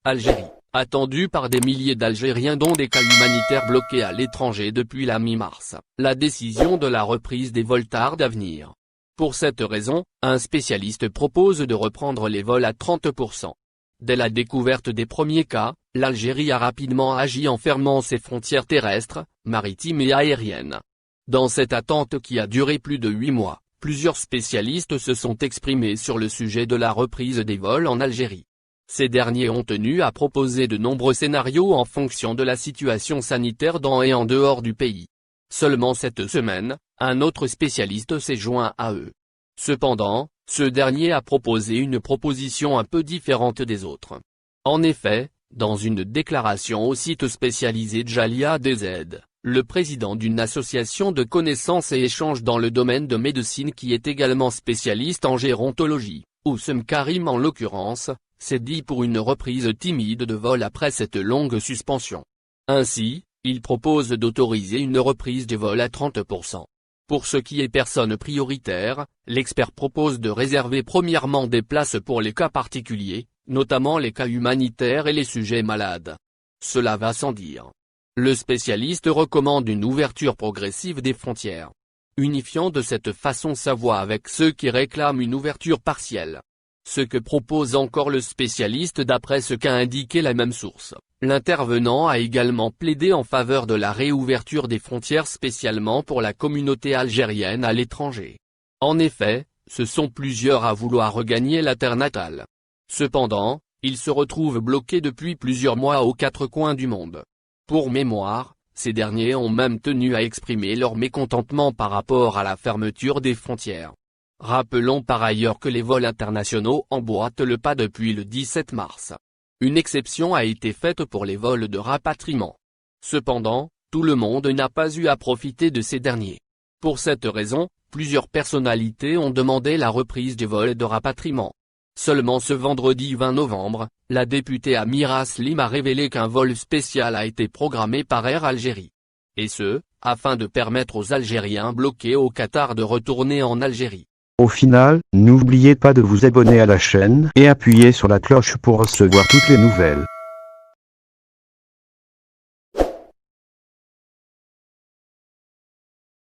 Algérie, attendue par des milliers d'Algériens dont des cas humanitaires bloqués à l'étranger depuis la mi-mars. La décision de la reprise des vols tarde à venir. Pour cette raison, un spécialiste propose de reprendre les vols à 30%. Dès la découverte des premiers cas, l'Algérie a rapidement agi en fermant ses frontières terrestres, maritimes et aériennes. Dans cette attente qui a duré plus de 8 mois, plusieurs spécialistes se sont exprimés sur le sujet de la reprise des vols en Algérie. Ces derniers ont tenu à proposer de nombreux scénarios en fonction de la situation sanitaire dans et en dehors du pays. Seulement cette semaine, un autre spécialiste s'est joint à eux. Cependant, ce dernier a proposé une proposition un peu différente des autres. En effet, dans une déclaration au site spécialisé Jalia DZ, le président d'une association de connaissances et échanges dans le domaine de médecine qui est également spécialiste en gérontologie, Oussem Karim en l'occurrence, s'est dit pour une reprise timide de vol après cette longue suspension. Ainsi, il propose d'autoriser une reprise des vols à 30%. Pour ce qui est personnes prioritaires, l'expert propose de réserver premièrement des places pour les cas particuliers, notamment les cas humanitaires et les sujets malades. Cela va sans dire. Le spécialiste recommande une ouverture progressive des frontières, unifiant de cette façon sa voix avec ceux qui réclament une ouverture partielle. Ce que propose encore le spécialiste d'après ce qu'a indiqué la même source. L'intervenant a également plaidé en faveur de la réouverture des frontières spécialement pour la communauté algérienne à l'étranger. En effet, ce sont plusieurs à vouloir regagner la terre natale. Cependant, ils se retrouvent bloqués depuis plusieurs mois aux quatre coins du monde. Pour mémoire, ces derniers ont même tenu à exprimer leur mécontentement par rapport à la fermeture des frontières. Rappelons par ailleurs que les vols internationaux emboîtent le pas depuis le 17 mars. Une exception a été faite pour les vols de rapatriement. Cependant, tout le monde n'a pas eu à profiter de ces derniers. Pour cette raison, plusieurs personnalités ont demandé la reprise des vols de rapatriement. Seulement ce vendredi 20 novembre, la députée Amira Slim a révélé qu'un vol spécial a été programmé par Air Algérie. Et ce, afin de permettre aux Algériens bloqués au Qatar de retourner en Algérie. Au final, n'oubliez pas de vous abonner à la chaîne et appuyer sur la cloche pour recevoir toutes les nouvelles.